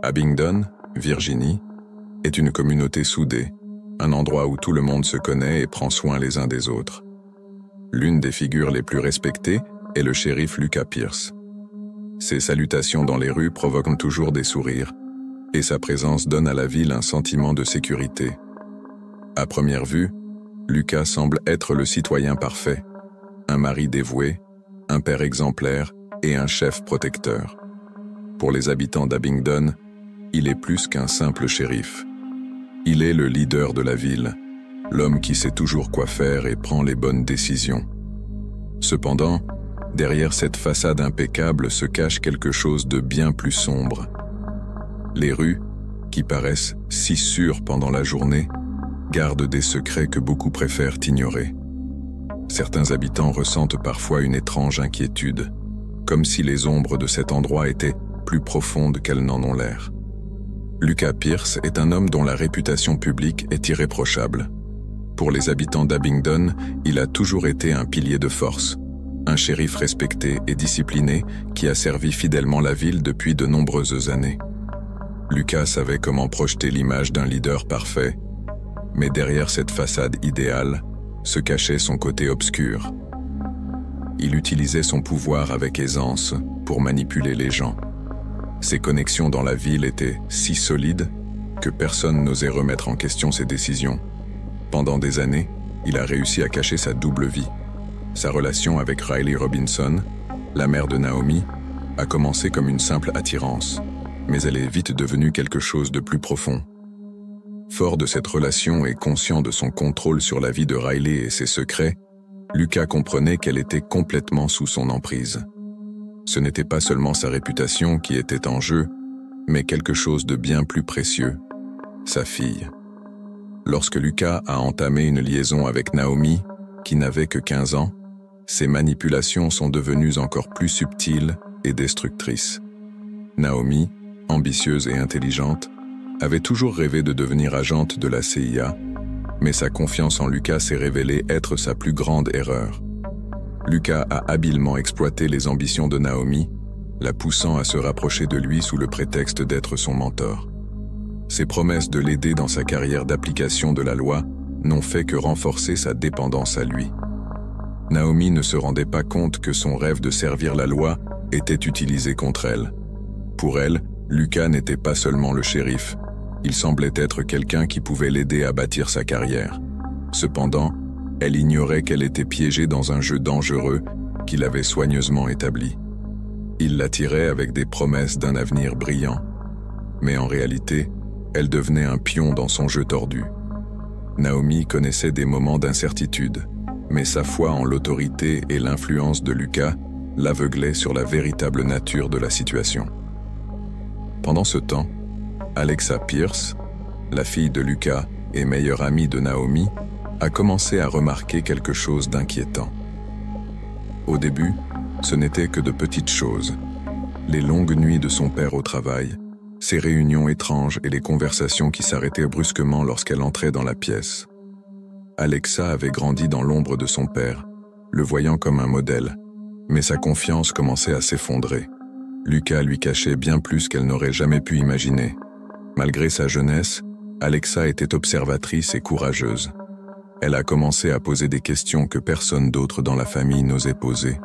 Abingdon, Virginie, est une communauté soudée, un endroit où tout le monde se connaît et prend soin les uns des autres. L'une des figures les plus respectées est le shérif Lucas Pierce. Ses salutations dans les rues provoquent toujours des sourires, et sa présence donne à la ville un sentiment de sécurité. À première vue, Lucas semble être le citoyen parfait, un mari dévoué, un père exemplaire et un chef protecteur. Pour les habitants d'Abingdon, il est plus qu'un simple shérif. Il est le leader de la ville, l'homme qui sait toujours quoi faire et prend les bonnes décisions. Cependant, derrière cette façade impeccable se cache quelque chose de bien plus sombre. Les rues, qui paraissent si sûres pendant la journée, gardent des secrets que beaucoup préfèrent ignorer. Certains habitants ressentent parfois une étrange inquiétude, comme si les ombres de cet endroit étaient plus profondes qu'elles n'en ont l'air. Lucas Pierce est un homme dont la réputation publique est irréprochable. Pour les habitants d'Abingdon, il a toujours été un pilier de force, un shérif respecté et discipliné qui a servi fidèlement la ville depuis de nombreuses années. Lucas savait comment projeter l'image d'un leader parfait, mais derrière cette façade idéale se cachait son côté obscur. Il utilisait son pouvoir avec aisance pour manipuler les gens. Ses connexions dans la ville étaient si solides que personne n'osait remettre en question ses décisions. Pendant des années, il a réussi à cacher sa double vie. Sa relation avec Riley Robinson, la mère de Naomi, a commencé comme une simple attirance, mais elle est vite devenue quelque chose de plus profond. Fort de cette relation et conscient de son contrôle sur la vie de Riley et ses secrets, Lucas comprenait qu'elle était complètement sous son emprise. Ce n'était pas seulement sa réputation qui était en jeu, mais quelque chose de bien plus précieux, sa fille. Lorsque Lucas a entamé une liaison avec Naomi, qui n'avait que 15 ans, ses manipulations sont devenues encore plus subtiles et destructrices. Naomi, ambitieuse et intelligente, avait toujours rêvé de devenir agente de la CIA, mais sa confiance en Lucas s'est révélée être sa plus grande erreur. Lucas a habilement exploité les ambitions de Naomi, la poussant à se rapprocher de lui sous le prétexte d'être son mentor. Ses promesses de l'aider dans sa carrière d'application de la loi n'ont fait que renforcer sa dépendance à lui. Naomi ne se rendait pas compte que son rêve de servir la loi était utilisé contre elle. Pour elle, Lucas n'était pas seulement le shérif, il semblait être quelqu'un qui pouvait l'aider à bâtir sa carrière. Cependant, elle ignorait qu'elle était piégée dans un jeu dangereux qu'il avait soigneusement établi. Il l'attirait avec des promesses d'un avenir brillant, mais en réalité, elle devenait un pion dans son jeu tordu. Naomi connaissait des moments d'incertitude, mais sa foi en l'autorité et l'influence de Lucas l'aveuglait sur la véritable nature de la situation. Pendant ce temps, Alexa Pierce, la fille de Lucas et meilleure amie de Naomi, a commencé à remarquer quelque chose d'inquiétant. Au début, ce n'était que de petites choses. Les longues nuits de son père au travail, ses réunions étranges et les conversations qui s'arrêtaient brusquement lorsqu'elle entrait dans la pièce. Alexa avait grandi dans l'ombre de son père, le voyant comme un modèle, mais sa confiance commençait à s'effondrer. Lucas lui cachait bien plus qu'elle n'aurait jamais pu imaginer. Malgré sa jeunesse, Alexa était observatrice et courageuse. Elle a commencé à poser des questions que personne d'autre dans la famille n'osait poser.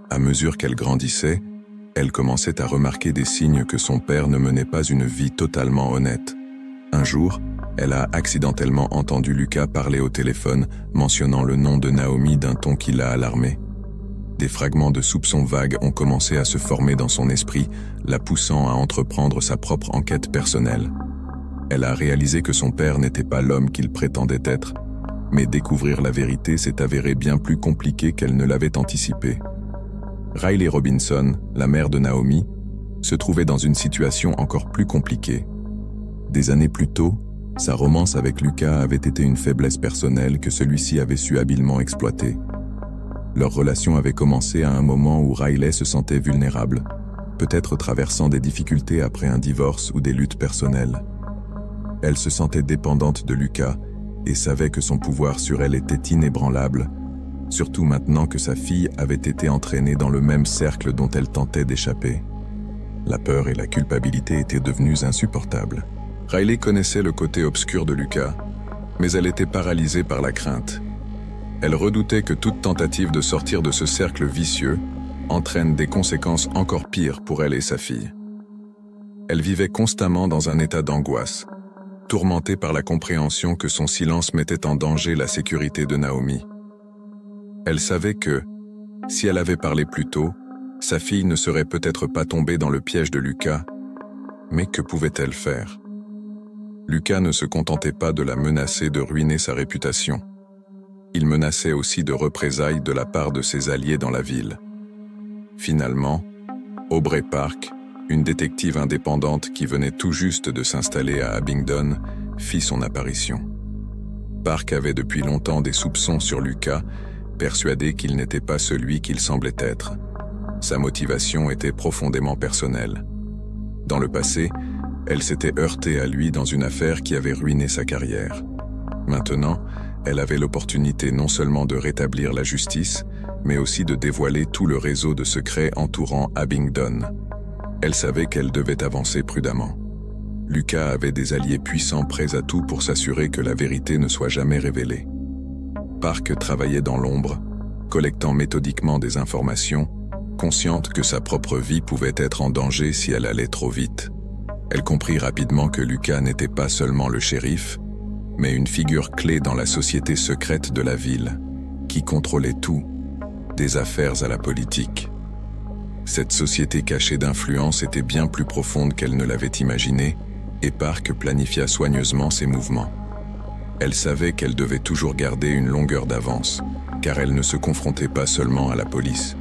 À mesure qu'elle grandissait, elle commençait à remarquer des signes que son père ne menait pas une vie totalement honnête. Un jour, elle a accidentellement entendu Lucas parler au téléphone, mentionnant le nom de Naomi d'un ton qui l'a alarmée. Des fragments de soupçons vagues ont commencé à se former dans son esprit, la poussant à entreprendre sa propre enquête personnelle. Elle a réalisé que son père n'était pas l'homme qu'il prétendait être, mais découvrir la vérité s'est avéré bien plus compliqué qu'elle ne l'avait anticipé. Riley Robinson, la mère de Naomi, se trouvait dans une situation encore plus compliquée. Des années plus tôt, sa romance avec Lucas avait été une faiblesse personnelle que celui-ci avait su habilement exploiter. Leur relation avait commencé à un moment où Riley se sentait vulnérable, peut-être traversant des difficultés après un divorce ou des luttes personnelles. Elle se sentait dépendante de Lucas et savait que son pouvoir sur elle était inébranlable, surtout maintenant que sa fille avait été entraînée dans le même cercle dont elle tentait d'échapper. La peur et la culpabilité étaient devenues insupportables. Riley connaissait le côté obscur de Lucas, mais elle était paralysée par la crainte. Elle redoutait que toute tentative de sortir de ce cercle vicieux entraîne des conséquences encore pires pour elle et sa fille. Elle vivait constamment dans un état d'angoisse, tourmentée par la compréhension que son silence mettait en danger la sécurité de Naomi. Elle savait que, si elle avait parlé plus tôt, sa fille ne serait peut-être pas tombée dans le piège de Lucas, mais que pouvait-elle faire? Lucas ne se contentait pas de la menacer de ruiner sa réputation. Il menaçait aussi de représailles de la part de ses alliés dans la ville. Finalement, Aubrey Park, une détective indépendante qui venait tout juste de s'installer à Abingdon, fit son apparition. Park avait depuis longtemps des soupçons sur Lucas, persuadé qu'il n'était pas celui qu'il semblait être. Sa motivation était profondément personnelle. Dans le passé, elle s'était heurtée à lui dans une affaire qui avait ruiné sa carrière. Maintenant, elle avait l'opportunité non seulement de rétablir la justice, mais aussi de dévoiler tout le réseau de secrets entourant Abingdon. Elle savait qu'elle devait avancer prudemment. Lucas avait des alliés puissants prêts à tout pour s'assurer que la vérité ne soit jamais révélée. Park travaillait dans l'ombre, collectant méthodiquement des informations, consciente que sa propre vie pouvait être en danger si elle allait trop vite. Elle comprit rapidement que Lucas n'était pas seulement le shérif, mais une figure clé dans la société secrète de la ville, qui contrôlait tout, des affaires à la politique. Cette société cachée d'influence était bien plus profonde qu'elle ne l'avait imaginé, et Park planifia soigneusement ses mouvements. Elle savait qu'elle devait toujours garder une longueur d'avance, car elle ne se confrontait pas seulement à la police,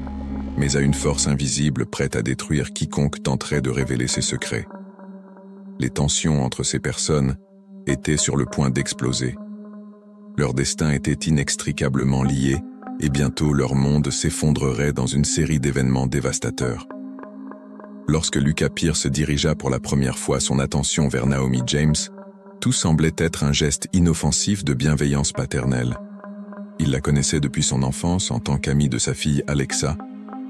mais à une force invisible prête à détruire quiconque tenterait de révéler ses secrets. Les tensions entre ces personnes étaient sur le point d'exploser. Leur destin était inextricablement lié, et bientôt leur monde s'effondrerait dans une série d'événements dévastateurs. Lorsque Lucas Pierce dirigea pour la première fois son attention vers Naomi James, tout semblait être un geste inoffensif de bienveillance paternelle. Il la connaissait depuis son enfance en tant qu'amie de sa fille Alexa,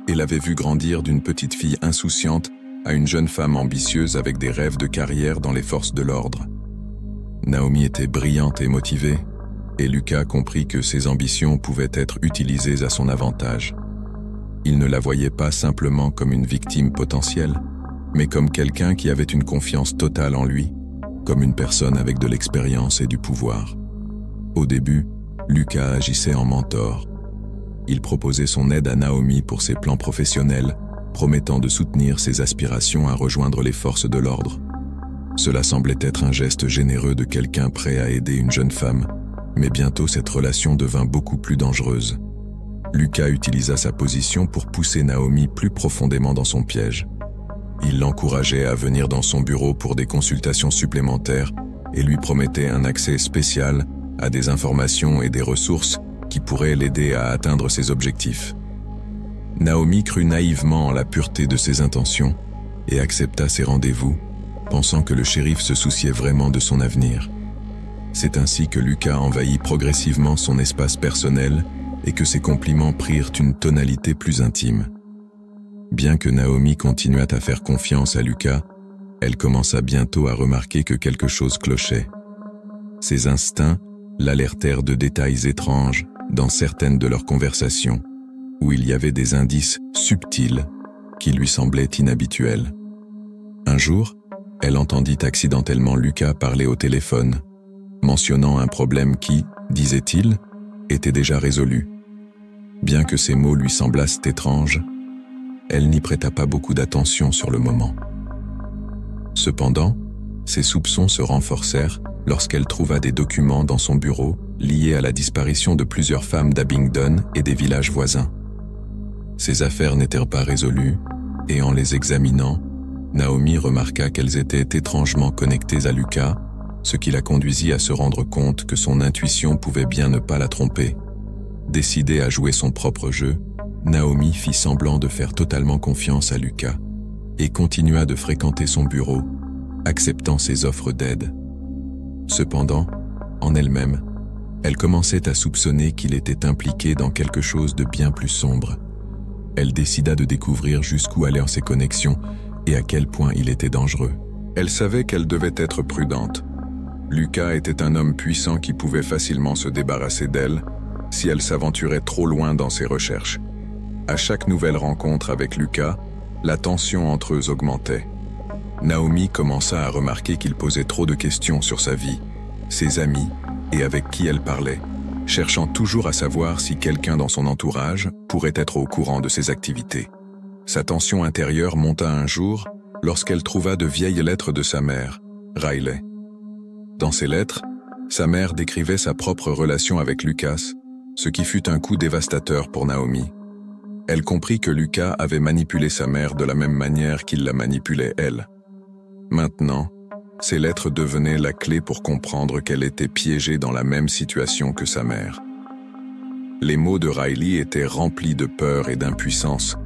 et l'avait vue grandir d'une petite fille insouciante à une jeune femme ambitieuse avec des rêves de carrière dans les forces de l'ordre. Naomi était brillante et motivée, et Lucas comprit que ses ambitions pouvaient être utilisées à son avantage. Il ne la voyait pas simplement comme une victime potentielle, mais comme quelqu'un qui avait une confiance totale en lui, comme une personne avec de l'expérience et du pouvoir. Au début, Lucas agissait en mentor. Il proposait son aide à Naomi pour ses plans professionnels, promettant de soutenir ses aspirations à rejoindre les forces de l'ordre. Cela semblait être un geste généreux de quelqu'un prêt à aider une jeune femme, mais bientôt cette relation devint beaucoup plus dangereuse. Lucas utilisa sa position pour pousser Naomi plus profondément dans son piège. Il l'encourageait à venir dans son bureau pour des consultations supplémentaires et lui promettait un accès spécial à des informations et des ressources qui pourraient l'aider à atteindre ses objectifs. Naomi crut naïvement en la pureté de ses intentions et accepta ses rendez-vous, pensant que le shérif se souciait vraiment de son avenir. C'est ainsi que Lucas envahit progressivement son espace personnel et que ses compliments prirent une tonalité plus intime. Bien que Naomi continuât à faire confiance à Lucas, elle commença bientôt à remarquer que quelque chose clochait. Ses instincts l'alertèrent de détails étranges dans certaines de leurs conversations, où il y avait des indices subtils qui lui semblaient inhabituels. Un jour, elle entendit accidentellement Lucas parler au téléphone, mentionnant un problème qui, disait-il, était déjà résolu. Bien que ces mots lui semblassent étranges, elle n'y prêta pas beaucoup d'attention sur le moment. Cependant, ses soupçons se renforcèrent lorsqu'elle trouva des documents dans son bureau liés à la disparition de plusieurs femmes d'Abingdon et des villages voisins. Ces affaires n'étaient pas résolues, et en les examinant, Naomi remarqua qu'elles étaient étrangement connectées à Lucas, ce qui la conduisit à se rendre compte que son intuition pouvait bien ne pas la tromper. Décidée à jouer son propre jeu, Naomi fit semblant de faire totalement confiance à Lucas et continua de fréquenter son bureau, acceptant ses offres d'aide. Cependant, en elle-même, elle commençait à soupçonner qu'il était impliqué dans quelque chose de bien plus sombre. Elle décida de découvrir jusqu'où allaient ses connexions et à quel point il était dangereux. Elle savait qu'elle devait être prudente. Lucas était un homme puissant qui pouvait facilement se débarrasser d'elle si elle s'aventurait trop loin dans ses recherches. À chaque nouvelle rencontre avec Lucas, la tension entre eux augmentait. Naomi commença à remarquer qu'il posait trop de questions sur sa vie, ses amis et avec qui elle parlait, cherchant toujours à savoir si quelqu'un dans son entourage pourrait être au courant de ses activités. Sa tension intérieure monta un jour lorsqu'elle trouva de vieilles lettres de sa mère, Riley. Dans ces lettres, sa mère décrivait sa propre relation avec Lucas, ce qui fut un coup dévastateur pour Naomi. Elle comprit que Lucas avait manipulé sa mère de la même manière qu'il la manipulait elle. Maintenant, ces lettres devenaient la clé pour comprendre qu'elle était piégée dans la même situation que sa mère. Les mots de Riley étaient remplis de peur et d'impuissance,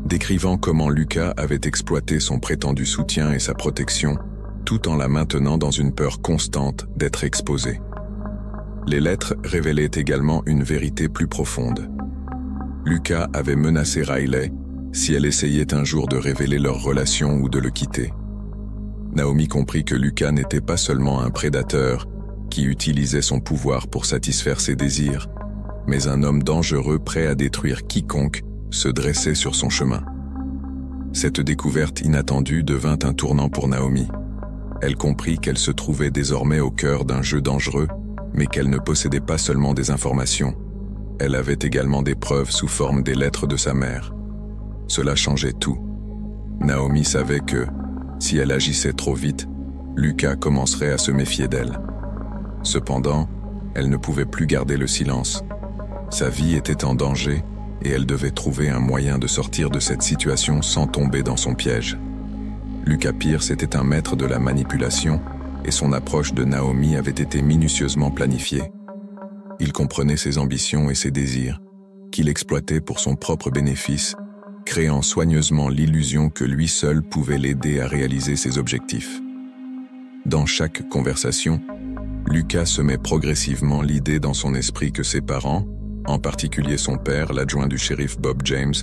décrivant comment Lucas avait exploité son prétendu soutien et sa protection, tout en la maintenant dans une peur constante d'être exposée. Les lettres révélaient également une vérité plus profonde. Lucas avait menacé Riley si elle essayait un jour de révéler leur relation ou de le quitter. Naomi comprit que Lucas n'était pas seulement un prédateur qui utilisait son pouvoir pour satisfaire ses désirs, mais un homme dangereux prêt à détruire quiconque se dressait sur son chemin. Cette découverte inattendue devint un tournant pour Naomi. Elle comprit qu'elle se trouvait désormais au cœur d'un jeu dangereux, mais qu'elle ne possédait pas seulement des informations. Elle avait également des preuves sous forme des lettres de sa mère. Cela changeait tout. Naomi savait que, si elle agissait trop vite, Lucas commencerait à se méfier d'elle. Cependant, elle ne pouvait plus garder le silence. Sa vie était en danger et elle devait trouver un moyen de sortir de cette situation sans tomber dans son piège. Lucas Pierce était un maître de la manipulation et son approche de Naomi avait été minutieusement planifiée. Il comprenait ses ambitions et ses désirs, qu'il exploitait pour son propre bénéfice, créant soigneusement l'illusion que lui seul pouvait l'aider à réaliser ses objectifs. Dans chaque conversation, Lucas semait progressivement l'idée dans son esprit que ses parents, en particulier son père, l'adjoint du shérif Bob James,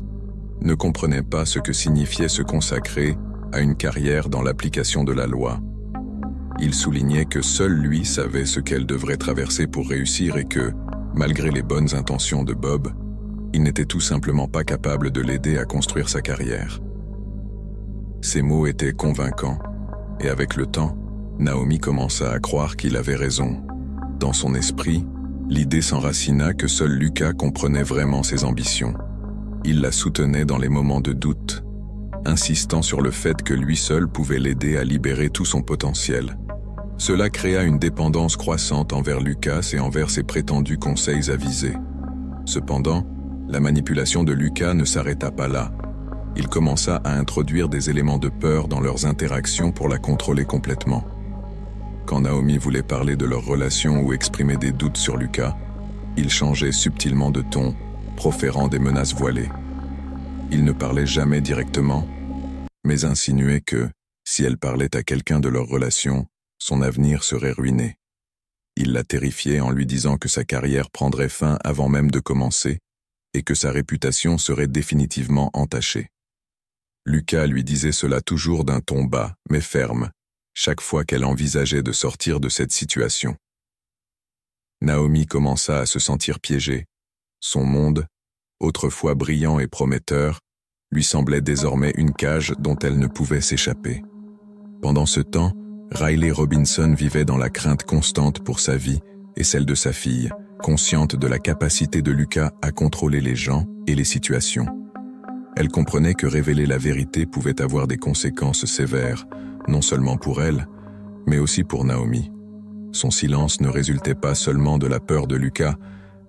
ne comprenaient pas ce que signifiait se consacrer à une carrière dans l'application de la loi. Il soulignait que seul lui savait ce qu'elle devrait traverser pour réussir et que, malgré les bonnes intentions de Bob, il n'était tout simplement pas capable de l'aider à construire sa carrière. Ces mots étaient convaincants, et avec le temps, Naomi commença à croire qu'il avait raison. Dans son esprit, l'idée s'enracina que seul Lucas comprenait vraiment ses ambitions. Il la soutenait dans les moments de doute, insistant sur le fait que lui seul pouvait l'aider à libérer tout son potentiel. Cela créa une dépendance croissante envers Lucas et envers ses prétendus conseils avisés. Cependant, la manipulation de Lucas ne s'arrêta pas là. Il commença à introduire des éléments de peur dans leurs interactions pour la contrôler complètement. Quand Naomi voulait parler de leur relation ou exprimer des doutes sur Lucas, il changeait subtilement de ton, proférant des menaces voilées. Il ne parlait jamais directement, mais insinuait que, si elle parlait à quelqu'un de leur relation, son avenir serait ruiné. Il la terrifiait en lui disant que sa carrière prendrait fin avant même de commencer, et que sa réputation serait définitivement entachée. Lucas lui disait cela toujours d'un ton bas, mais ferme, chaque fois qu'elle envisageait de sortir de cette situation. Naomi commença à se sentir piégée. Son monde, autrefois brillant et prometteur, lui semblait désormais une cage dont elle ne pouvait s'échapper. Pendant ce temps, Riley Robinson vivait dans la crainte constante pour sa vie et celle de sa fille, consciente de la capacité de Lucas à contrôler les gens et les situations. Elle comprenait que révéler la vérité pouvait avoir des conséquences sévères, non seulement pour elle, mais aussi pour Naomi. Son silence ne résultait pas seulement de la peur de Lucas,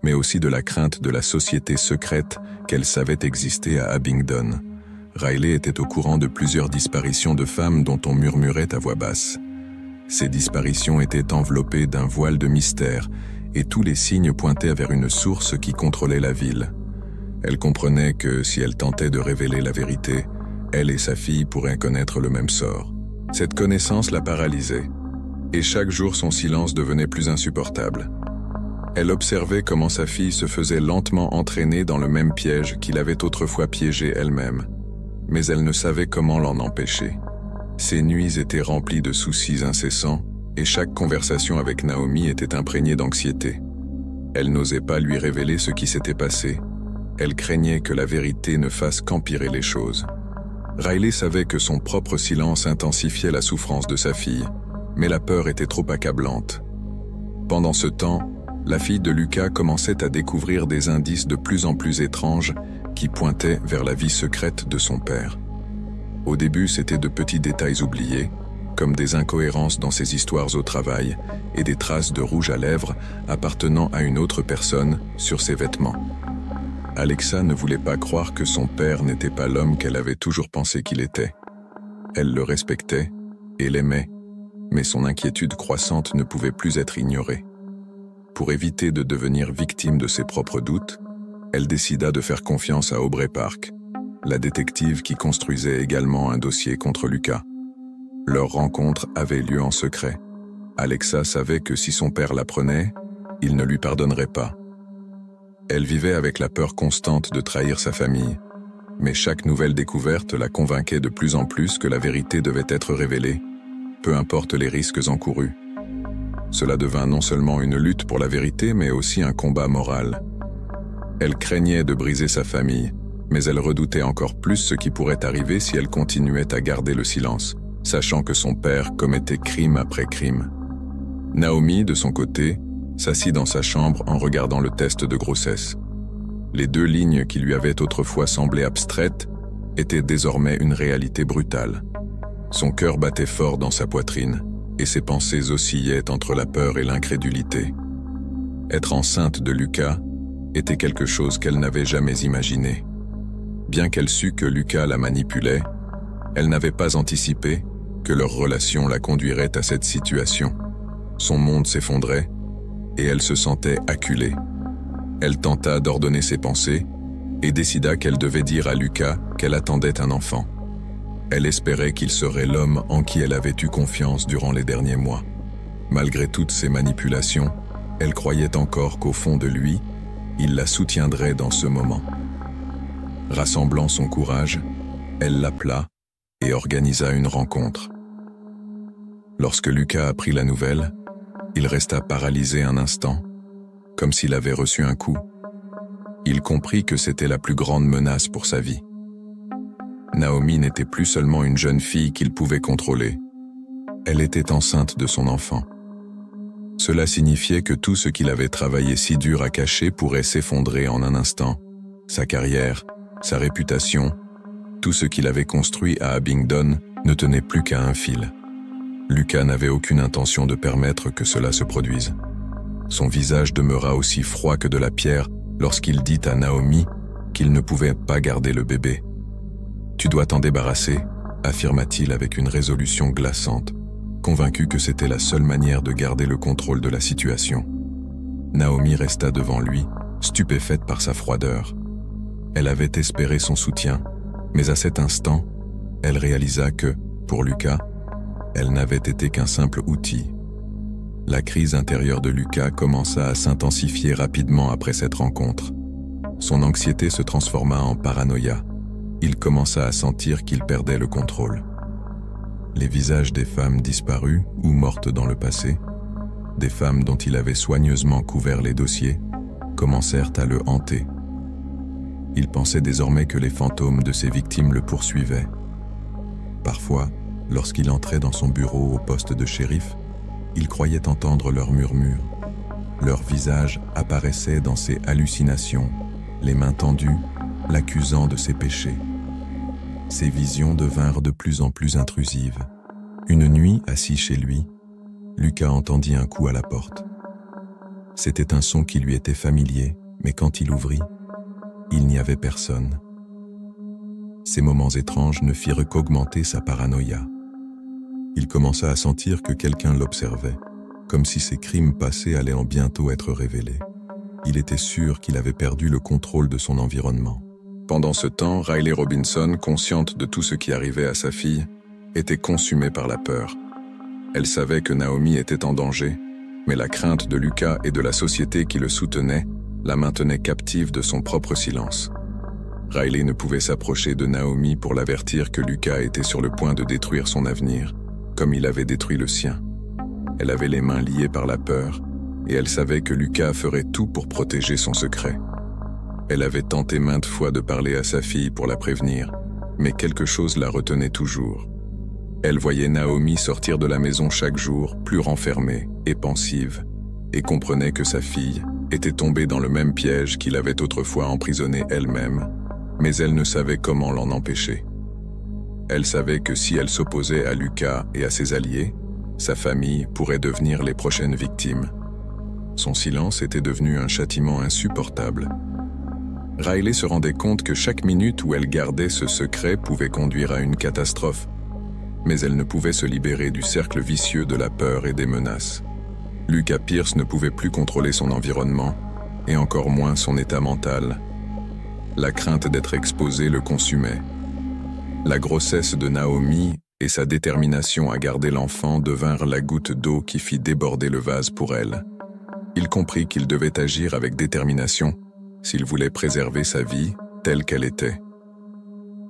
mais aussi de la crainte de la société secrète qu'elle savait exister à Abingdon. Riley était au courant de plusieurs disparitions de femmes dont on murmurait à voix basse. Ces disparitions étaient enveloppées d'un voile de mystère, et tous les signes pointaient vers une source qui contrôlait la ville. Elle comprenait que si elle tentait de révéler la vérité, elle et sa fille pourraient connaître le même sort. Cette connaissance la paralysait, et chaque jour son silence devenait plus insupportable. Elle observait comment sa fille se faisait lentement entraîner dans le même piège qu'il avait autrefois piégé elle-même. mais elle ne savait comment l'en empêcher. Ses nuits étaient remplies de soucis incessants, et chaque conversation avec Naomi était imprégnée d'anxiété. Elle n'osait pas lui révéler ce qui s'était passé. Elle craignait que la vérité ne fasse qu'empirer les choses. Riley savait que son propre silence intensifiait la souffrance de sa fille, mais la peur était trop accablante. Pendant ce temps, la fille de Lucas commençait à découvrir des indices de plus en plus étranges qui pointaient vers la vie secrète de son père. Au début, c'étaient de petits détails oubliés, comme des incohérences dans ses histoires au travail et des traces de rouge à lèvres appartenant à une autre personne sur ses vêtements. Alexa ne voulait pas croire que son père n'était pas l'homme qu'elle avait toujours pensé qu'il était. Elle le respectait et l'aimait, mais son inquiétude croissante ne pouvait plus être ignorée. Pour éviter de devenir victime de ses propres doutes, elle décida de faire confiance à Aubrey Park, la détective qui construisait également un dossier contre Lucas. Leur rencontre avait lieu en secret. Alexa savait que si son père l'apprenait, il ne lui pardonnerait pas. Elle vivait avec la peur constante de trahir sa famille, mais chaque nouvelle découverte la convainquait de plus en plus que la vérité devait être révélée, peu importe les risques encourus. Cela devint non seulement une lutte pour la vérité, mais aussi un combat moral. Elle craignait de briser sa famille, mais elle redoutait encore plus ce qui pourrait arriver si elle continuait à garder le silence, sachant que son père commettait crime après crime. Naomi, de son côté, s'assit dans sa chambre en regardant le test de grossesse. Les 2 lignes qui lui avaient autrefois semblé abstraites étaient désormais une réalité brutale. Son cœur battait fort dans sa poitrine, et ses pensées oscillaient entre la peur et l'incrédulité. Être enceinte de Lucas était quelque chose qu'elle n'avait jamais imaginé. Bien qu'elle sût que Lucas la manipulait, elle n'avait pas anticipé que leur relation la conduirait à cette situation. Son monde s'effondrait, et elle se sentait acculée. Elle tenta d'ordonner ses pensées et décida qu'elle devait dire à Lucas qu'elle attendait un enfant. Elle espérait qu'il serait l'homme en qui elle avait eu confiance durant les derniers mois. Malgré toutes ces manipulations, elle croyait encore qu'au fond de lui, il la soutiendrait dans ce moment. Rassemblant son courage, elle l'appela et organisa une rencontre. Lorsque Lucas apprit la nouvelle, il resta paralysé un instant, comme s'il avait reçu un coup. Il comprit que c'était la plus grande menace pour sa vie. Naomi n'était plus seulement une jeune fille qu'il pouvait contrôler. Elle était enceinte de son enfant. Cela signifiait que tout ce qu'il avait travaillé si dur à cacher pourrait s'effondrer en un instant. Sa carrière, sa réputation, tout ce qu'il avait construit à Abingdon ne tenait plus qu'à un fil. Lucas n'avait aucune intention de permettre que cela se produise. Son visage demeura aussi froid que de la pierre lorsqu'il dit à Naomi qu'il ne pouvait pas garder le bébé. « Tu dois t'en débarrasser », affirma-t-il avec une résolution glaçante, convaincu que c'était la seule manière de garder le contrôle de la situation. Naomi resta devant lui, stupéfaite par sa froideur. Elle avait espéré son soutien, mais à cet instant, elle réalisa que, pour Lucas, elle n'avait été qu'un simple outil. La crise intérieure de Lucas commença à s'intensifier rapidement après cette rencontre. Son anxiété se transforma en paranoïa. Il commença à sentir qu'il perdait le contrôle. Les visages des femmes disparues ou mortes dans le passé, des femmes dont il avait soigneusement couvert les dossiers, commencèrent à le hanter. Il pensait désormais que les fantômes de ses victimes le poursuivaient. Parfois, lorsqu'il entrait dans son bureau au poste de shérif, il croyait entendre leurs murmures. Leurs visages apparaissaient dans ses hallucinations, les mains tendues, l'accusant de ses péchés. Ces visions devinrent de plus en plus intrusives. Une nuit, assis chez lui, Lucas entendit un coup à la porte. C'était un son qui lui était familier, mais quand il ouvrit, il n'y avait personne. Ces moments étranges ne firent qu'augmenter sa paranoïa. Il commença à sentir que quelqu'un l'observait, comme si ses crimes passés allaient en bientôt être révélés. Il était sûr qu'il avait perdu le contrôle de son environnement. Pendant ce temps, Riley Robinson, consciente de tout ce qui arrivait à sa fille, était consumée par la peur. Elle savait que Naomi était en danger, mais la crainte de Lucas et de la société qui le soutenait la maintenait captive de son propre silence. Riley ne pouvait s'approcher de Naomi pour l'avertir que Lucas était sur le point de détruire son avenir, comme il avait détruit le sien. Elle avait les mains liées par la peur, et elle savait que Lucas ferait tout pour protéger son secret. Elle avait tenté maintes fois de parler à sa fille pour la prévenir, mais quelque chose la retenait toujours. Elle voyait Naomi sortir de la maison chaque jour, plus renfermée et pensive, et comprenait que sa fille était tombée dans le même piège qu'il avait autrefois emprisonnée elle-même, mais elle ne savait comment l'en empêcher. Elle savait que si elle s'opposait à Lucas et à ses alliés, sa famille pourrait devenir les prochaines victimes. Son silence était devenu un châtiment insupportable. Riley se rendait compte que chaque minute où elle gardait ce secret pouvait conduire à une catastrophe, mais elle ne pouvait se libérer du cercle vicieux de la peur et des menaces. Lucas Pierce ne pouvait plus contrôler son environnement, et encore moins son état mental. La crainte d'être exposé le consumait. La grossesse de Naomi et sa détermination à garder l'enfant devinrent la goutte d'eau qui fit déborder le vase pour elle. Il comprit qu'il devait agir avec détermination s'il voulait préserver sa vie telle qu'elle était.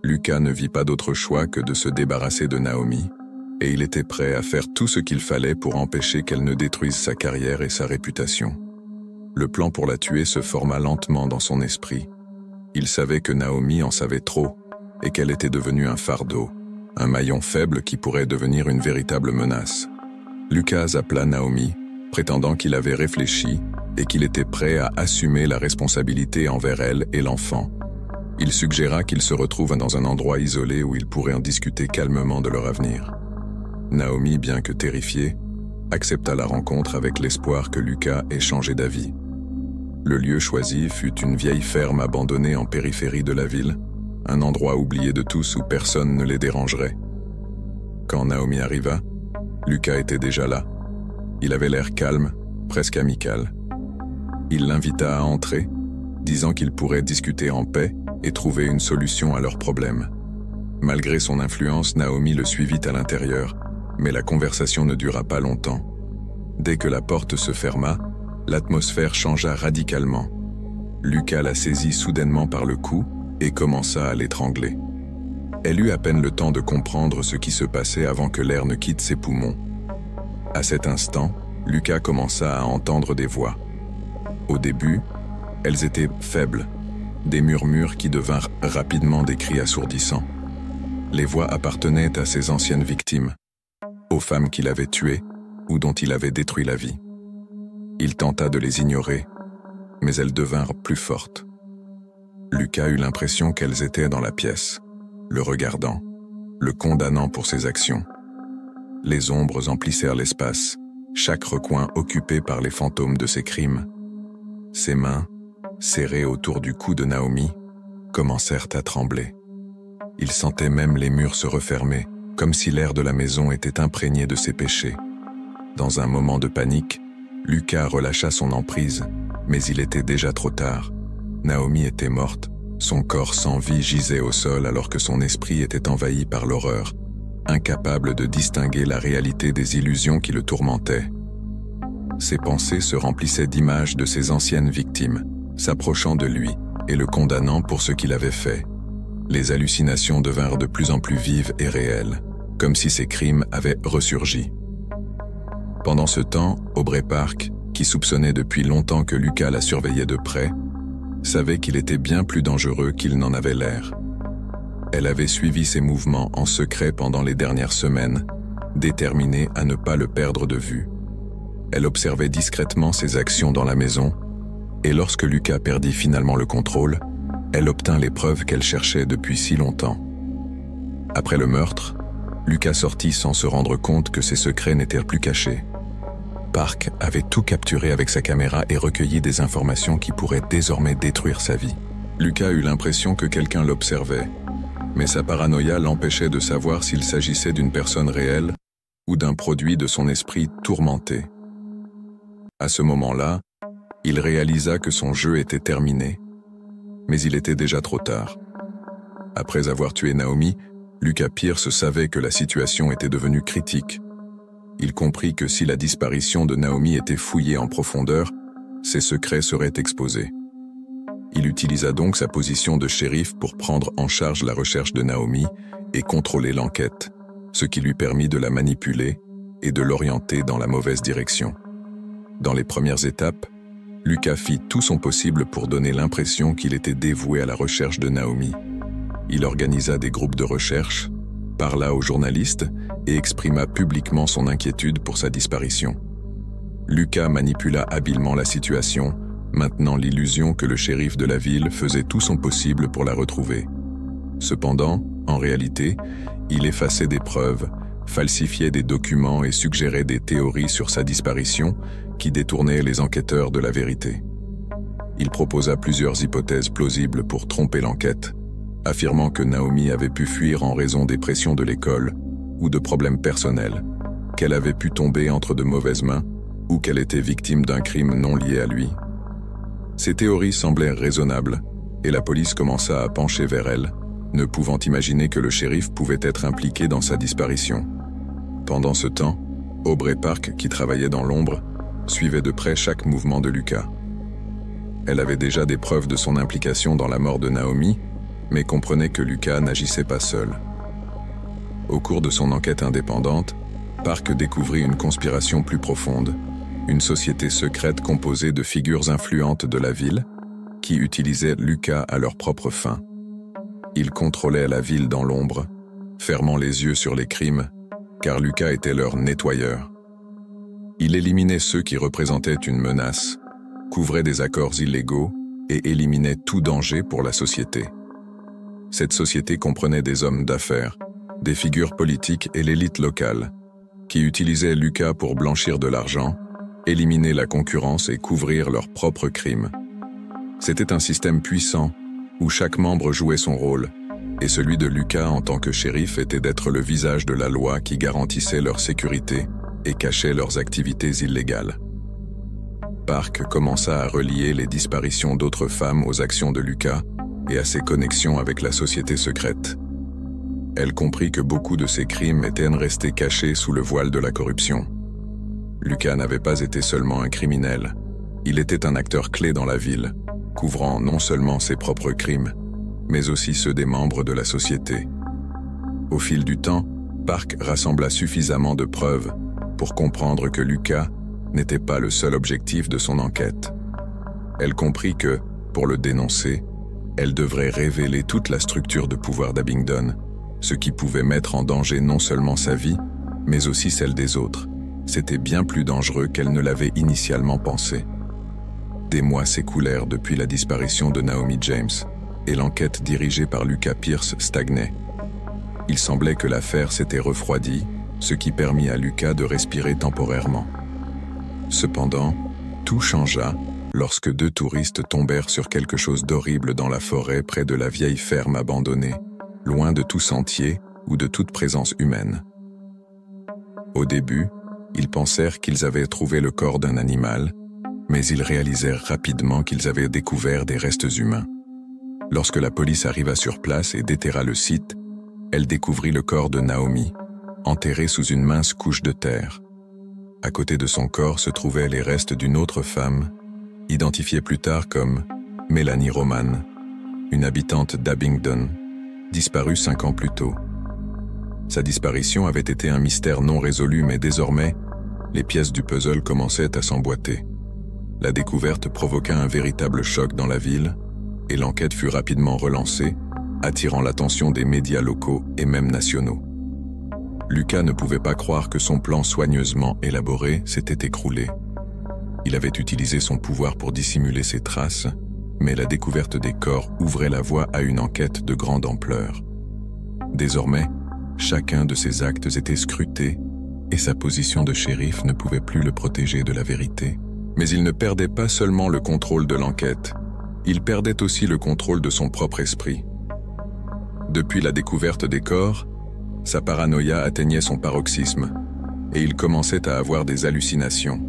Lucas ne vit pas d'autre choix que de se débarrasser de Naomi, et il était prêt à faire tout ce qu'il fallait pour empêcher qu'elle ne détruise sa carrière et sa réputation. Le plan pour la tuer se forma lentement dans son esprit. Il savait que Naomi en savait trop, et qu'elle était devenue un fardeau, un maillon faible qui pourrait devenir une véritable menace. Lucas appela Naomi, prétendant qu'il avait réfléchi et qu'il était prêt à assumer la responsabilité envers elle et l'enfant. Il suggéra qu'ils se retrouvent dans un endroit isolé où ils pourraient en discuter calmement de leur avenir. Naomi, bien que terrifiée, accepta la rencontre avec l'espoir que Lucas ait changé d'avis. Le lieu choisi fut une vieille ferme abandonnée en périphérie de la ville, un endroit oublié de tous où personne ne les dérangerait. Quand Naomi arriva, Lucas était déjà là. Il avait l'air calme, presque amical. Il l'invita à entrer, disant qu'ils pourraient discuter en paix et trouver une solution à leurs problèmes. Malgré son influence, Naomi le suivit à l'intérieur, mais la conversation ne dura pas longtemps. Dès que la porte se ferma, l'atmosphère changea radicalement. Lucas la saisit soudainement par le cou et commença à l'étrangler. Elle eut à peine le temps de comprendre ce qui se passait avant que l'air ne quitte ses poumons. À cet instant, Lucas commença à entendre des voix. Au début, elles étaient faibles, des murmures qui devinrent rapidement des cris assourdissants. Les voix appartenaient à ses anciennes victimes, aux femmes qu'il avait tuées ou dont il avait détruit la vie. Il tenta de les ignorer, mais elles devinrent plus fortes. Lucas eut l'impression qu'elles étaient dans la pièce, le regardant, le condamnant pour ses actions. Les ombres emplissèrent l'espace, chaque recoin occupé par les fantômes de ses crimes. Ses mains, serrées autour du cou de Naomi, commencèrent à trembler. Il sentait même les murs se refermer, comme si l'air de la maison était imprégné de ses péchés. Dans un moment de panique, Lucas relâcha son emprise, mais il était déjà trop tard. Naomi était morte, son corps sans vie gisait au sol alors que son esprit était envahi par l'horreur, incapable de distinguer la réalité des illusions qui le tourmentaient. Ses pensées se remplissaient d'images de ses anciennes victimes, s'approchant de lui et le condamnant pour ce qu'il avait fait. Les hallucinations devinrent de plus en plus vives et réelles, comme si ses crimes avaient ressurgi. Pendant ce temps, Aubrey Park, qui soupçonnait depuis longtemps que Lucas la surveillait de près, savait qu'il était bien plus dangereux qu'il n'en avait l'air. Elle avait suivi ses mouvements en secret pendant les dernières semaines, déterminée à ne pas le perdre de vue. Elle observait discrètement ses actions dans la maison, et lorsque Lucas perdit finalement le contrôle, elle obtint les preuves qu'elle cherchait depuis si longtemps. Après le meurtre, Lucas sortit sans se rendre compte que ses secrets n'étaient plus cachés. Park avait tout capturé avec sa caméra et recueilli des informations qui pourraient désormais détruire sa vie. Lucas eut l'impression que quelqu'un l'observait, mais sa paranoïa l'empêchait de savoir s'il s'agissait d'une personne réelle ou d'un produit de son esprit tourmenté. À ce moment-là, il réalisa que son jeu était terminé, mais il était déjà trop tard. Après avoir tué Naomi, Lucas Pierce savait que la situation était devenue critique. Il comprit que si la disparition de Naomi était fouillée en profondeur, ses secrets seraient exposés. Il utilisa donc sa position de shérif pour prendre en charge la recherche de Naomi et contrôler l'enquête, ce qui lui permit de la manipuler et de l'orienter dans la mauvaise direction. Dans les premières étapes, Lucas fit tout son possible pour donner l'impression qu'il était dévoué à la recherche de Naomi. Il organisa des groupes de recherche, parla aux journalistes et exprima publiquement son inquiétude pour sa disparition. Lucas manipula habilement la situation, maintenant l'illusion que le shérif de la ville faisait tout son possible pour la retrouver. Cependant, en réalité, il effaçait des preuves, falsifiait des documents et suggérait des théories sur sa disparition qui détournaient les enquêteurs de la vérité. Il proposa plusieurs hypothèses plausibles pour tromper l'enquête, affirmant que Naomi avait pu fuir en raison des pressions de l'école ou de problèmes personnels, qu'elle avait pu tomber entre de mauvaises mains ou qu'elle était victime d'un crime non lié à lui. Ces théories semblaient raisonnables et la police commença à pencher vers elle, ne pouvant imaginer que le shérif pouvait être impliqué dans sa disparition. Pendant ce temps, Aubrey Park, qui travaillait dans l'ombre, suivait de près chaque mouvement de Lucas. Elle avait déjà des preuves de son implication dans la mort de Naomi, mais comprenait que Lucas n'agissait pas seul. Au cours de son enquête indépendante, Park découvrit une conspiration plus profonde, une société secrète composée de figures influentes de la ville qui utilisaient Lucas à leurs propres fins. Ils contrôlaient la ville dans l'ombre, fermant les yeux sur les crimes, car Lucas était leur nettoyeur. Il éliminait ceux qui représentaient une menace, couvrait des accords illégaux et éliminait tout danger pour la société. Cette société comprenait des hommes d'affaires, des figures politiques et l'élite locale, qui utilisaient Lucas pour blanchir de l'argent, éliminer la concurrence et couvrir leurs propres crimes. C'était un système puissant, où chaque membre jouait son rôle, et celui de Lucas en tant que shérif était d'être le visage de la loi qui garantissait leur sécurité et cachait leurs activités illégales. Park commença à relier les disparitions d'autres femmes aux actions de Lucas et à ses connexions avec la société secrète. Elle comprit que beaucoup de ces crimes étaient restés cachés sous le voile de la corruption. Lucas n'avait pas été seulement un criminel, il était un acteur clé dans la ville, couvrant non seulement ses propres crimes, mais aussi ceux des membres de la société. Au fil du temps, Park rassembla suffisamment de preuves pour comprendre que Lucas n'était pas le seul objectif de son enquête. Elle comprit que, pour le dénoncer, elle devrait révéler toute la structure de pouvoir d'Abingdon, ce qui pouvait mettre en danger non seulement sa vie, mais aussi celle des autres. C'était bien plus dangereux qu'elle ne l'avait initialement pensé. Des mois s'écoulèrent depuis la disparition de Naomi James, et l'enquête dirigée par Lucas Pierce stagnait. Il semblait que l'affaire s'était refroidie, ce qui permit à Lucas de respirer temporairement. Cependant, tout changea lorsque deux touristes tombèrent sur quelque chose d'horrible dans la forêt près de la vieille ferme abandonnée, loin de tout sentier ou de toute présence humaine. Au début, ils pensèrent qu'ils avaient trouvé le corps d'un animal, mais ils réalisèrent rapidement qu'ils avaient découvert des restes humains. Lorsque la police arriva sur place et déterra le site, elle découvrit le corps de Naomi, enterré sous une mince couche de terre. À côté de son corps se trouvaient les restes d'une autre femme, identifiée plus tard comme Melanie Roman, une habitante d'Abingdon, disparue 5 ans plus tôt. Sa disparition avait été un mystère non résolu, mais désormais, les pièces du puzzle commençaient à s'emboîter. La découverte provoqua un véritable choc dans la ville, et l'enquête fut rapidement relancée, attirant l'attention des médias locaux et même nationaux. Lucas ne pouvait pas croire que son plan soigneusement élaboré s'était écroulé. Il avait utilisé son pouvoir pour dissimuler ses traces, mais la découverte des corps ouvrait la voie à une enquête de grande ampleur. Désormais, chacun de ses actes était scruté, et sa position de shérif ne pouvait plus le protéger de la vérité. Mais il ne perdait pas seulement le contrôle de l'enquête, il perdait aussi le contrôle de son propre esprit. Depuis la découverte des corps, sa paranoïa atteignait son paroxysme, et il commençait à avoir des hallucinations.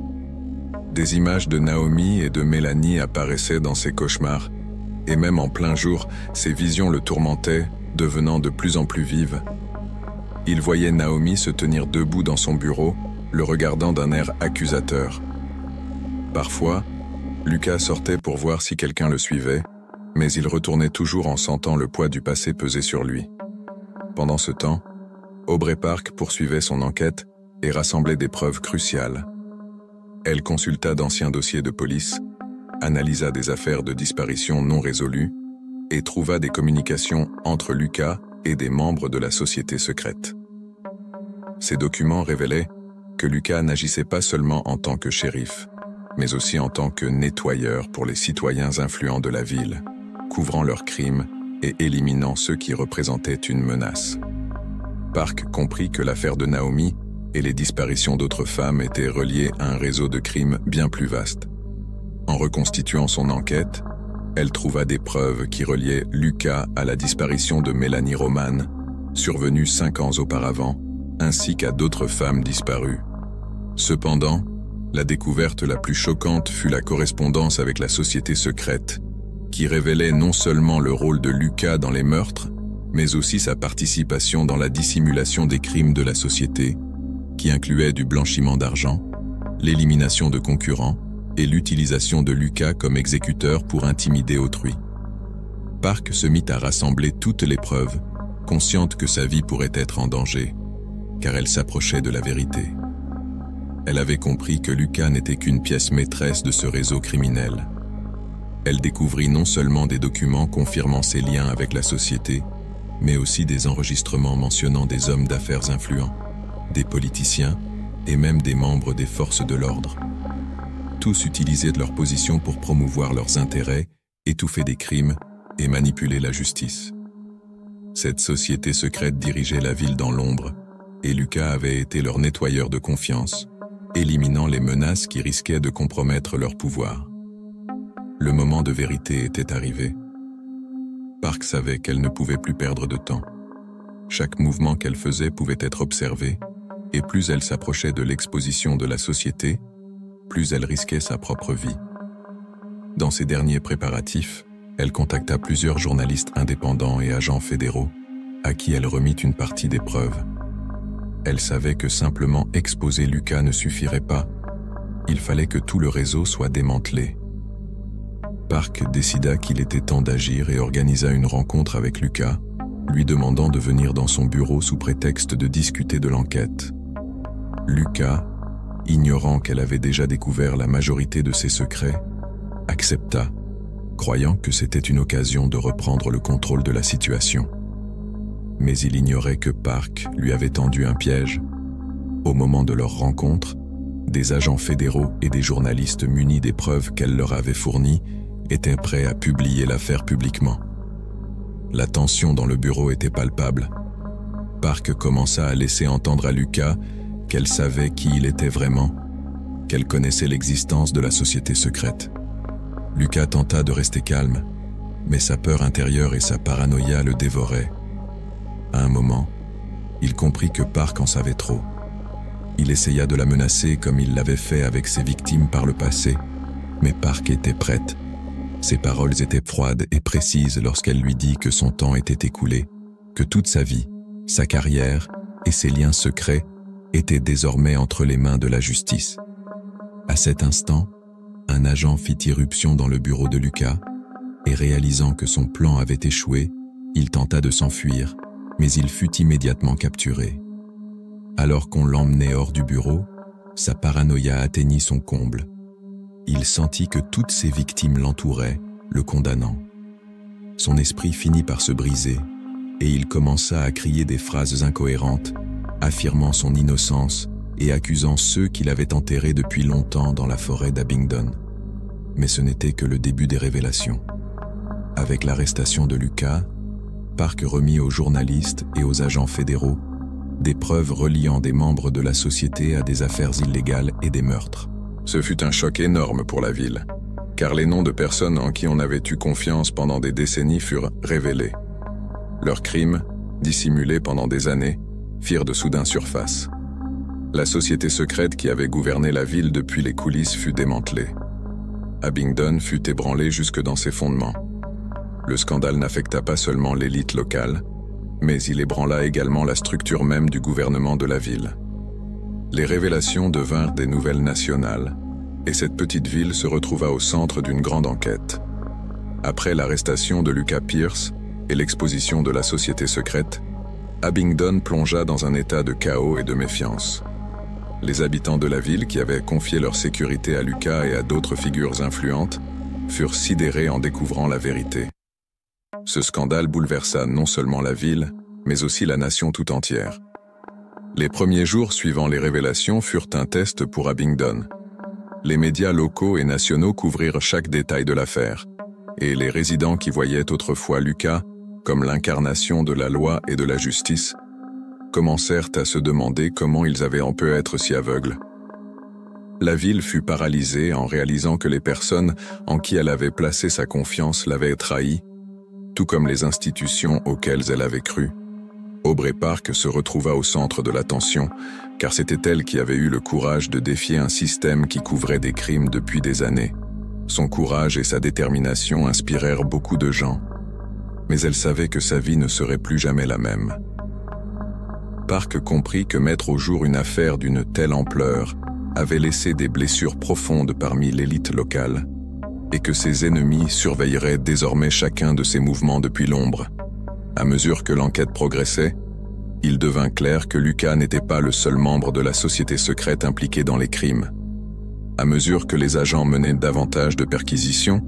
Des images de Naomi et de Mélanie apparaissaient dans ses cauchemars, et même en plein jour, ses visions le tourmentaient, devenant de plus en plus vives. Il voyait Naomi se tenir debout dans son bureau, le regardant d'un air accusateur. Parfois, Lucas sortait pour voir si quelqu'un le suivait, Mais il retournait toujours en sentant le poids du passé peser sur lui. Pendant ce temps, Aubrey Park poursuivait son enquête et rassemblait des preuves cruciales. Elle consulta d'anciens dossiers de police, analysa des affaires de disparition non résolues et trouva des communications entre Lucas et des membres de la société secrète. Ces documents révélaient que Lucas n'agissait pas seulement en tant que shérif, mais aussi en tant que nettoyeur pour les citoyens influents de la ville, couvrant leurs crimes et éliminant ceux qui représentaient une menace. Park comprit que l'affaire de Naomi et les disparitions d'autres femmes étaient reliées à un réseau de crimes bien plus vaste. En reconstituant son enquête, elle trouva des preuves qui reliaient Lucas à la disparition de Mélanie Roman, survenue 5 ans auparavant, ainsi qu'à d'autres femmes disparues. Cependant, la découverte la plus choquante fut la correspondance avec la société secrète, qui révélait non seulement le rôle de Lucas dans les meurtres, mais aussi sa participation dans la dissimulation des crimes de la société, qui incluait du blanchiment d'argent, l'élimination de concurrents et l'utilisation de Lucas comme exécuteur pour intimider autrui. Park se mit à rassembler toutes les preuves, consciente que sa vie pourrait être en danger, car elle s'approchait de la vérité. Elle avait compris que Lucas n'était qu'une pièce maîtresse de ce réseau criminel. Elle découvrit non seulement des documents confirmant ses liens avec la société, mais aussi des enregistrements mentionnant des hommes d'affaires influents, des politiciens et même des membres des forces de l'ordre. Tous utilisaient de leur position pour promouvoir leurs intérêts, étouffer des crimes et manipuler la justice. Cette société secrète dirigeait la ville dans l'ombre, et Lucas avait été leur nettoyeur de confiance, éliminant les menaces qui risquaient de compromettre leur pouvoir. Le moment de vérité était arrivé. Park savait qu'elle ne pouvait plus perdre de temps. Chaque mouvement qu'elle faisait pouvait être observé, et plus elle s'approchait de l'exposition de la société, plus elle risquait sa propre vie. Dans ses derniers préparatifs, elle contacta plusieurs journalistes indépendants et agents fédéraux, à qui elle remit une partie des preuves. Elle savait que simplement exposer Lucas ne suffirait pas, il fallait que tout le réseau soit démantelé. Park décida qu'il était temps d'agir et organisa une rencontre avec Lucas, lui demandant de venir dans son bureau sous prétexte de discuter de l'enquête. Lucas, ignorant qu'elle avait déjà découvert la majorité de ses secrets, accepta, croyant que c'était une occasion de reprendre le contrôle de la situation. Mais il ignorait que Park lui avait tendu un piège. Au moment de leur rencontre, des agents fédéraux et des journalistes munis des preuves qu'elle leur avait fournies étaient prêts à publier l'affaire publiquement. La tension dans le bureau était palpable. Park commença à laisser entendre à Lucas qu'elle savait qui il était vraiment, qu'elle connaissait l'existence de la société secrète. Lucas tenta de rester calme, mais sa peur intérieure et sa paranoïa le dévoraient. À un moment, il comprit que Park en savait trop. Il essaya de la menacer comme il l'avait fait avec ses victimes par le passé, mais Park était prête. Ses paroles étaient froides et précises lorsqu'elle lui dit que son temps était écoulé, que toute sa vie, sa carrière et ses liens secrets étaient désormais entre les mains de la justice. À cet instant, un agent fit irruption dans le bureau de Lucas et réalisant que son plan avait échoué, il tenta de s'enfuir, mais il fut immédiatement capturé. Alors qu'on l'emmenait hors du bureau, sa paranoïa atteignit son comble. Il sentit que toutes ses victimes l'entouraient, le condamnant. Son esprit finit par se briser et il commença à crier des phrases incohérentes, affirmant son innocence et accusant ceux qui l'avaient enterré depuis longtemps dans la forêt d'Abingdon. Mais ce n'était que le début des révélations. Avec l'arrestation de Lucas, Park remit aux journalistes et aux agents fédéraux des preuves reliant des membres de la société à des affaires illégales et des meurtres. Ce fut un choc énorme pour la ville, car les noms de personnes en qui on avait eu confiance pendant des décennies furent révélés. Leurs crimes, dissimulés pendant des années, firent de soudain surface. La société secrète qui avait gouverné la ville depuis les coulisses fut démantelée. Abingdon fut ébranlé jusque dans ses fondements. Le scandale n'affecta pas seulement l'élite locale, mais il ébranla également la structure même du gouvernement de la ville. Les révélations devinrent des nouvelles nationales, et cette petite ville se retrouva au centre d'une grande enquête. Après l'arrestation de Lucas Pierce et l'exposition de la société secrète, Abingdon plongea dans un état de chaos et de méfiance. Les habitants de la ville, qui avaient confié leur sécurité à Lucas et à d'autres figures influentes, furent sidérés en découvrant la vérité. Ce scandale bouleversa non seulement la ville, mais aussi la nation tout entière. Les premiers jours suivant les révélations furent un test pour Abingdon. Les médias locaux et nationaux couvrirent chaque détail de l'affaire, et les résidents qui voyaient autrefois Lucas comme l'incarnation de la loi et de la justice commencèrent à se demander comment ils avaient pu être si aveugles. La ville fut paralysée en réalisant que les personnes en qui elle avait placé sa confiance l'avaient trahi, tout comme les institutions auxquelles elle avait cru. Aubrey Park se retrouva au centre de l'attention, car c'était elle qui avait eu le courage de défier un système qui couvrait des crimes depuis des années. Son courage et sa détermination inspirèrent beaucoup de gens, mais elle savait que sa vie ne serait plus jamais la même. Park comprit que mettre au jour une affaire d'une telle ampleur avait laissé des blessures profondes parmi l'élite locale, et que ses ennemis surveilleraient désormais chacun de ses mouvements depuis l'ombre. À mesure que l'enquête progressait, il devint clair que Lucas n'était pas le seul membre de la société secrète impliqué dans les crimes. À mesure que les agents menaient davantage de perquisitions,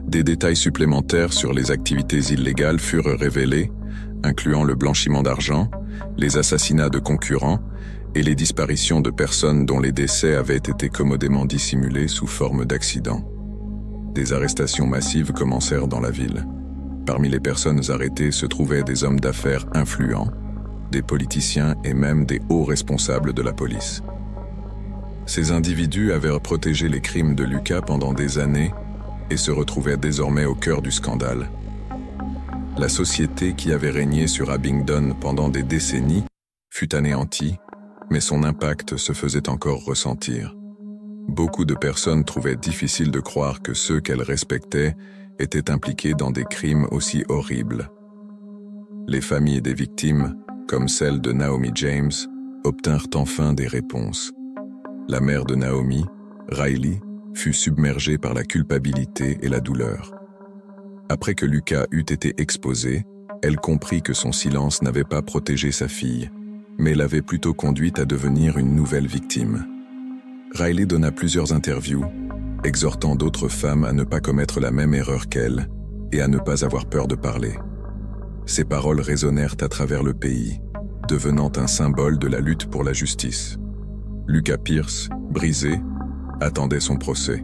des détails supplémentaires sur les activités illégales furent révélés, incluant le blanchiment d'argent, les assassinats de concurrents et les disparitions de personnes dont les décès avaient été commodément dissimulés sous forme d'accidents. Des arrestations massives commencèrent dans la ville. Parmi les personnes arrêtées se trouvaient des hommes d'affaires influents, des politiciens et même des hauts responsables de la police. Ces individus avaient protégé les crimes de Lucas pendant des années et se retrouvaient désormais au cœur du scandale. La société qui avait régné sur Abingdon pendant des décennies fut anéantie, mais son impact se faisait encore ressentir. Beaucoup de personnes trouvaient difficile de croire que ceux qu'elles respectaient étaient impliqués dans des crimes aussi horribles. Les familles des victimes, comme celle de Naomi James, obtinrent enfin des réponses. La mère de Naomi, Riley, fut submergée par la culpabilité et la douleur. Après que Lucas eut été exposé, elle comprit que son silence n'avait pas protégé sa fille, mais l'avait plutôt conduite à devenir une nouvelle victime. Riley donna plusieurs interviews, exhortant d'autres femmes à ne pas commettre la même erreur qu'elle et à ne pas avoir peur de parler. Ces paroles résonnèrent à travers le pays, devenant un symbole de la lutte pour la justice. Lucas Pierce, brisé, attendait son procès.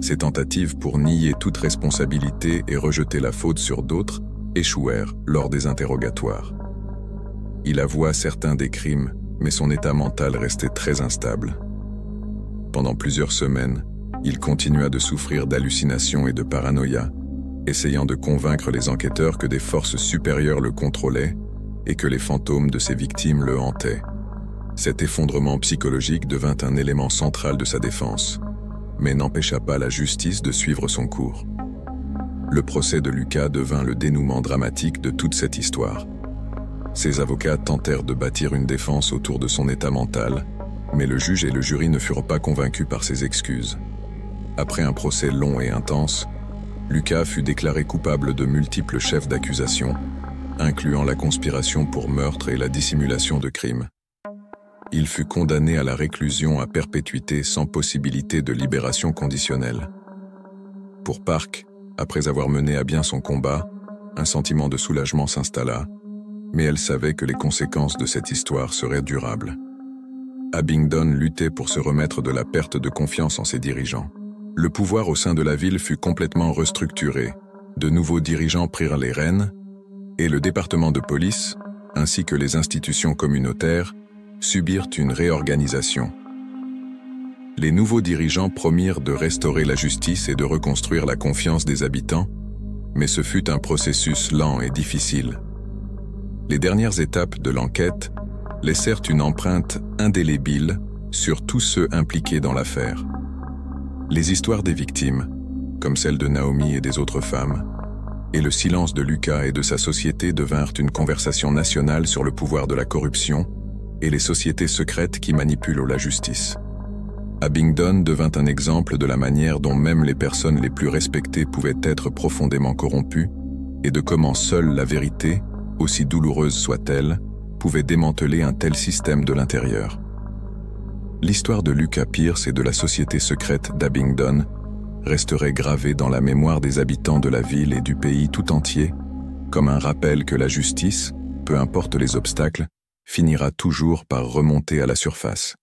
Ses tentatives pour nier toute responsabilité et rejeter la faute sur d'autres échouèrent lors des interrogatoires. Il avoua certains des crimes, mais son état mental restait très instable. Pendant plusieurs semaines, il continua de souffrir d'hallucinations et de paranoïa, essayant de convaincre les enquêteurs que des forces supérieures le contrôlaient et que les fantômes de ses victimes le hantaient. Cet effondrement psychologique devint un élément central de sa défense, mais n'empêcha pas la justice de suivre son cours. Le procès de Lucas devint le dénouement dramatique de toute cette histoire. Ses avocats tentèrent de bâtir une défense autour de son état mental, mais le juge et le jury ne furent pas convaincus par ses excuses. Après un procès long et intense, Lucas fut déclaré coupable de multiples chefs d'accusation, incluant la conspiration pour meurtre et la dissimulation de crimes. Il fut condamné à la réclusion à perpétuité sans possibilité de libération conditionnelle. Pour Park, après avoir mené à bien son combat, un sentiment de soulagement s'installa, mais elle savait que les conséquences de cette histoire seraient durables. Abingdon luttait pour se remettre de la perte de confiance en ses dirigeants. Le pouvoir au sein de la ville fut complètement restructuré, de nouveaux dirigeants prirent les rênes, et le département de police, ainsi que les institutions communautaires, subirent une réorganisation. Les nouveaux dirigeants promirent de restaurer la justice et de reconstruire la confiance des habitants, mais ce fut un processus lent et difficile. Les dernières étapes de l'enquête laissèrent une empreinte indélébile sur tous ceux impliqués dans l'affaire. Les histoires des victimes, comme celle de Naomi et des autres femmes, et le silence de Lucas et de sa société devinrent une conversation nationale sur le pouvoir de la corruption et les sociétés secrètes qui manipulent la justice. Abingdon devint un exemple de la manière dont même les personnes les plus respectées pouvaient être profondément corrompues, et de comment seule la vérité, aussi douloureuse soit-elle, pouvait démanteler un tel système de l'intérieur. L'histoire de Lucas Pierce et de la société secrète d'Abingdon resterait gravée dans la mémoire des habitants de la ville et du pays tout entier, comme un rappel que la justice, peu importe les obstacles, finira toujours par remonter à la surface.